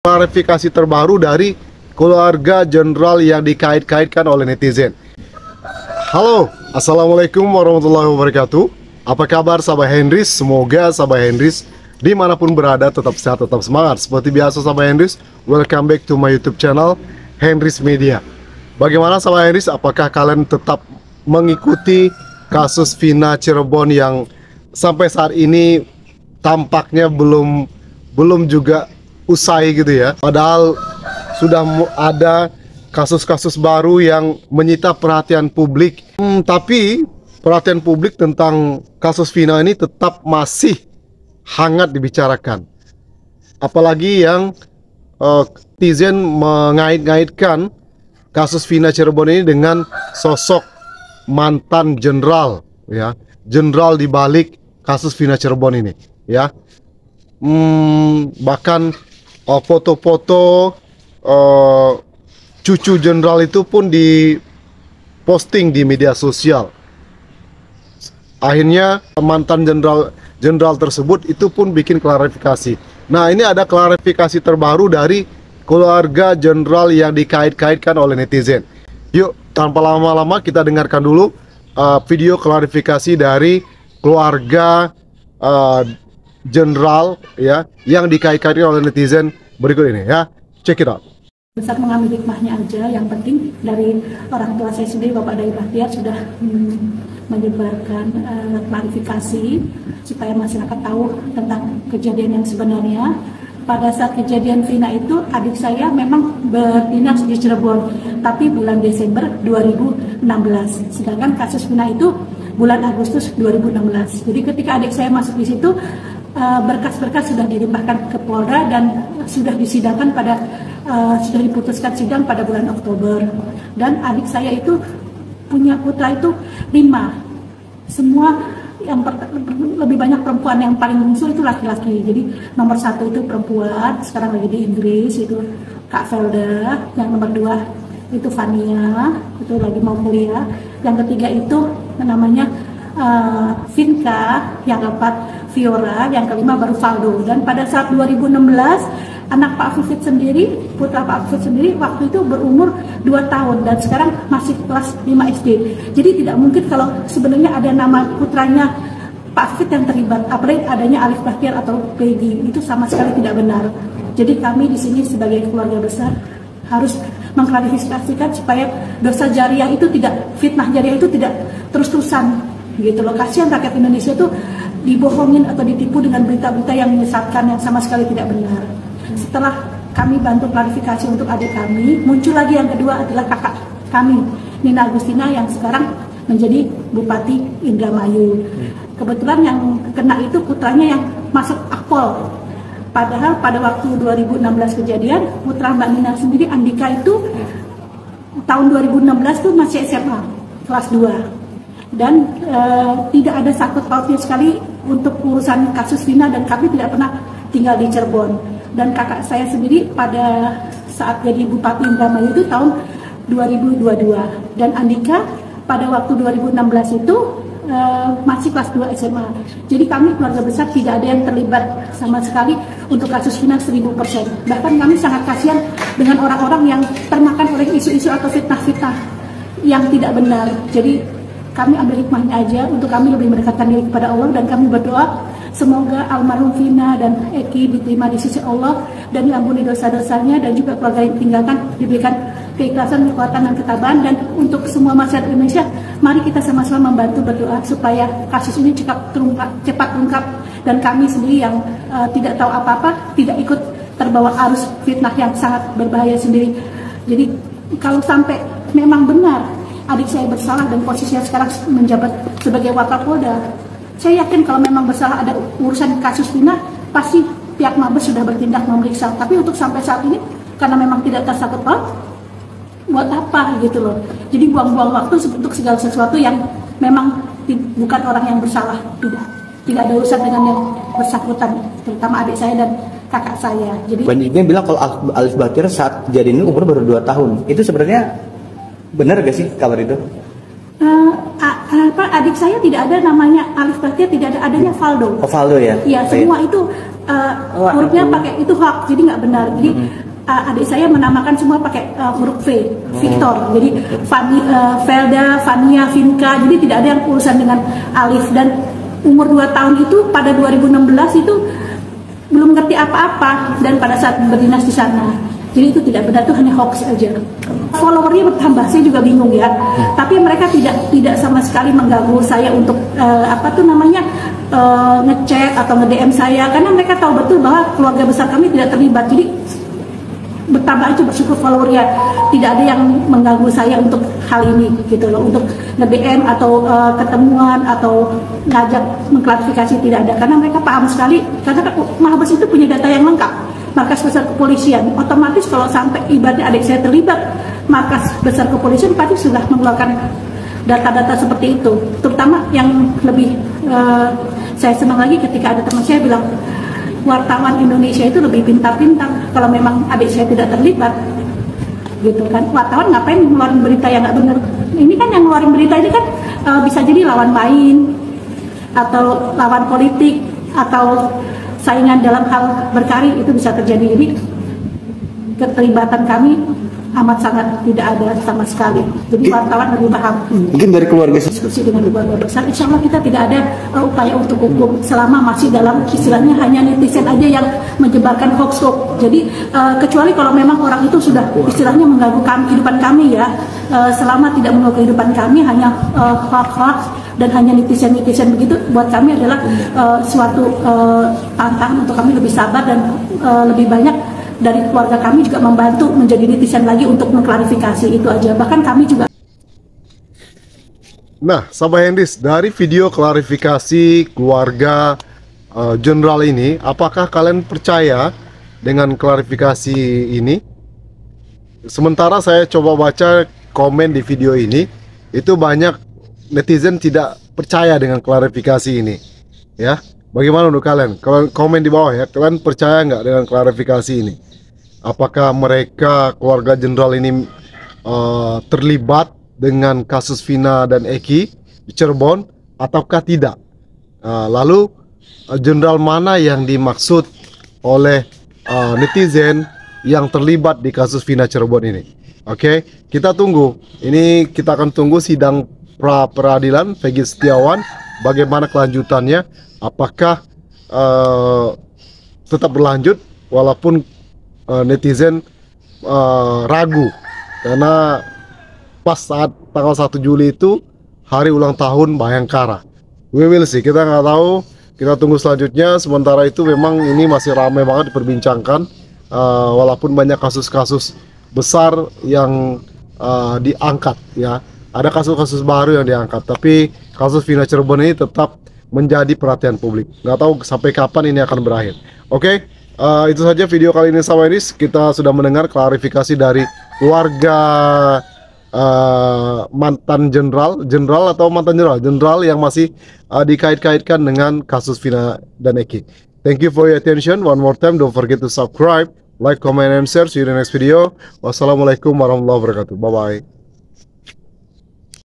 Klarifikasi terbaru dari keluarga jenderal yang dikait-kaitkan oleh netizen. Halo, assalamualaikum warahmatullahi wabarakatuh. Apa kabar sahabat Hendris? Semoga sahabat Hendris dimanapun berada tetap sehat, tetap semangat. Seperti biasa sahabat Hendris, welcome back to my YouTube channel Hendris Media. Bagaimana sahabat Hendris? Apakah kalian tetap mengikuti kasus Vina Cirebon yang sampai saat ini tampaknya belum juga usai gitu ya? Padahal sudah ada kasus-kasus baru yang menyita perhatian publik. Tapi perhatian publik tentang kasus Vina ini tetap masih hangat dibicarakan. Apalagi yang netizen mengait-ngaitkan kasus Vina Cirebon ini dengan sosok mantan jenderal, ya, jenderal di balik kasus Vina Cirebon ini, ya. Bahkan foto-foto cucu jenderal itu pun diposting di media sosial. Akhirnya mantan jenderal tersebut itu pun bikin klarifikasi. Nah, ini ada klarifikasi terbaru dari keluarga jenderal yang dikait-kaitkan oleh netizen. Yuk, tanpa lama-lama kita dengarkan dulu video klarifikasi dari keluarga jenderal ya yang dikait-kaitkan oleh netizen berikut ini ya. Check it out. Besar mengambil hikmahnya aja, yang penting dari orang tua saya sendiri, Bapak Dai Bahtiar sudah menyebarkan klarifikasi supaya masyarakat tahu tentang kejadian yang sebenarnya. Pada saat kejadian Vina itu, adik saya memang berdinas di Cirebon, tapi bulan Desember 2016. Sedangkan kasus Vina itu bulan Agustus 2016. Jadi ketika adik saya masuk di situ, berkas-berkas sudah dilimpahkan ke Polda dan sudah disidangkan sudah diputuskan sidang pada bulan Oktober. Dan adik saya itu punya putra itu 5. Semua yang lebih banyak perempuan, yang paling bungsu itu laki-laki. Jadi nomor 1 itu perempuan, sekarang lagi di Inggris, itu Kak Felda. Yang nomor 2 itu Fania, itu lagi mau kuliah. Yang ketiga itu namanya Vinka, yang keempat Fiora, yang kelima baru Valdo. Dan pada saat 2016 anak Pak Fifit sendiri, putra Pak Fifit sendiri waktu itu berumur 2 tahun dan sekarang masih kelas 5 SD. Jadi tidak mungkin kalau sebenarnya ada nama putranya Pak Fifit yang terlibat, apalagi adanya Alif Bahtiar atau Peggy, itu sama sekali tidak benar. Jadi kami di sini sebagai keluarga besar harus mengklarifikasikan supaya dosa jariah itu tidak, fitnah jariah itu tidak terus-terusan gitu loh. Kasihan rakyat Indonesia itu dibohongin atau ditipu dengan berita-berita yang menyesatkan, yang sama sekali tidak benar. Setelah kami bantu klarifikasi untuk adik kami, muncul lagi yang kedua adalah kakak kami, Nina Agustina, yang sekarang menjadi Bupati Indramayu. Kebetulan yang kena itu putranya yang masuk Akpol. Padahal pada waktu 2016 kejadian, putra Mbak Nina sendiri, Andika, itu tahun 2016 tuh masih SMA, kelas 2. Dan tidak ada sangkut pautnya sekali untuk urusan kasus Vina, dan kami tidak pernah tinggal di Cirebon. Dan kakak saya sendiri pada saat jadi Bupati Indramayu itu tahun 2022, dan Andika pada waktu 2016 itu masih kelas 2 SMA. Jadi kami keluarga besar tidak ada yang terlibat sama sekali untuk kasus Vina 1000%. Bahkan kami sangat kasihan dengan orang-orang yang termakan oleh isu-isu atau fitnah-fitnah yang tidak benar. Jadi kami ambil hikmahnya aja untuk kami lebih mendekatkan diri kepada Allah, dan kami berdoa semoga almarhum Vina dan Eki diterima di sisi Allah dan diampuni dosa-dosanya, dan juga keluarga yang ditinggalkan diberikan keikhlasan, kekuatan, dan ketabahan. Dan untuk semua masyarakat Indonesia, mari kita sama-sama membantu berdoa supaya kasus ini cepat terungkap, dan kami sendiri yang tidak tahu apa-apa tidak ikut terbawa arus fitnah yang sangat berbahaya sendiri. Jadi kalau sampai memang benar adik saya bersalah dan posisinya sekarang menjabat sebagai Wakapolda, saya yakin kalau memang bersalah ada urusan kasus Vina, pasti pihak Mabes sudah bertindak memeriksa. Tapi untuk sampai saat ini, karena memang tidak tersangkut paut, buat apa gitu loh. Jadi buang-buang waktu untuk segala sesuatu yang memang bukan orang yang bersalah. Tidak ada urusan dengan yang bersangkutan, terutama adik saya dan kakak saya. Jadi banyaknya bilang kalau Alif Bahtiar saat kejadian ini umur baru 2 tahun. Itu sebenarnya benar gak sih kabar itu? Adik saya tidak ada namanya Alif Bahtiar, tidak ada, adanya Valdo. Oh, Valdo ya? Iya, semua itu hurufnya pakai itu hoax, jadi nggak benar. Jadi adik saya menamakan semua pakai huruf V, Victor. Jadi Velda, Vania, Vinka. Jadi tidak ada yang urusan dengan alif. Dan umur 2 tahun itu pada 2016 itu belum ngerti apa-apa, dan pada saat berdinas di sana. Jadi itu tidak benar, itu hanya hoax aja. Followernya bertambah, saya juga bingung ya. Tapi mereka tidak sama sekali mengganggu saya untuk ngecek atau nge-DM saya, karena mereka tahu betul bahwa keluarga besar kami tidak terlibat. Jadi bertambah aja, bersyukur followernya. Tidak ada yang mengganggu saya untuk hal ini gitu loh, untuk nge-DM atau ketemuan atau ngajak mengklarifikasi, tidak ada, karena mereka paham sekali. Karena Mahabes itu punya data yang lengkap, markas besar kepolisian. Otomatis kalau sampai ibaratnya adik saya terlibat, markas besar kepolisian pasti sudah mengeluarkan data-data seperti itu. Terutama yang lebih saya senang lagi ketika ada teman saya bilang, wartawan Indonesia itu lebih pintar-pintar kalau memang adik saya tidak terlibat, gitu kan. Wartawan ngapain ngeluarin berita yang nggak benar? Ini kan yang ngeluarin berita ini kan bisa jadi lawan main atau lawan politik atau saingan dalam hal berkarir, itu bisa terjadi. Ini keterlibatan kami amat sangat tidak ada sama sekali. Jadi wartawan lebih paham. Mungkin dari keluarga diskusi dengan keluarga besar, insya Allah kita tidak ada upaya untuk hukum selama masih dalam istilahnya hanya netizen aja yang menyebarkan hoax-hoax. Jadi kecuali kalau memang orang itu sudah istilahnya mengganggu kehidupan kami ya, selama tidak mengganggu kehidupan kami, hanya hoax-hoax dan hanya netizen-netizen begitu, buat kami adalah suatu tantangan untuk kami lebih sabar, dan lebih banyak dari keluarga kami juga membantu menjadi netizen lagi untuk mengklarifikasi itu aja. Bahkan kami juga. Nah, sahabat Hendris, dari video klarifikasi keluarga jenderal ini, apakah kalian percaya dengan klarifikasi ini? Sementara saya coba baca komen di video ini, itu banyak netizen tidak percaya dengan klarifikasi ini, ya. Bagaimana untuk kalian? Kalian komen di bawah ya, kalian percaya nggak dengan klarifikasi ini? Apakah mereka keluarga jenderal ini terlibat dengan kasus Vina dan Eki di Cirebon ataukah tidak? Lalu jenderal mana yang dimaksud oleh netizen yang terlibat di kasus Vina Cirebon ini? Oke, kita tunggu. Ini kita akan tunggu sidang pra peradilan Peggy Setiawan. Bagaimana kelanjutannya? Apakah tetap berlanjut walaupun netizen ragu, karena pas saat tanggal 1 Juli itu hari ulang tahun Bayangkara. We will see, kita nggak tahu, kita tunggu selanjutnya. Sementara itu memang ini masih ramai banget diperbincangkan, walaupun banyak kasus-kasus besar yang diangkat ya, ada kasus-kasus baru yang diangkat, tapi kasus Vina Cirebon ini tetap menjadi perhatian publik. Nggak tahu sampai kapan ini akan berakhir. Oke, itu saja video kali ini sama Hendris. Kita sudah mendengar klarifikasi dari keluarga mantan jenderal atau mantan jenderal yang masih dikait-kaitkan dengan kasus Vina dan Eki. Thank you for your attention. One more time, don't forget to subscribe, like, comment, and share. See you in the next video. Wassalamualaikum warahmatullahi wabarakatuh. Bye bye.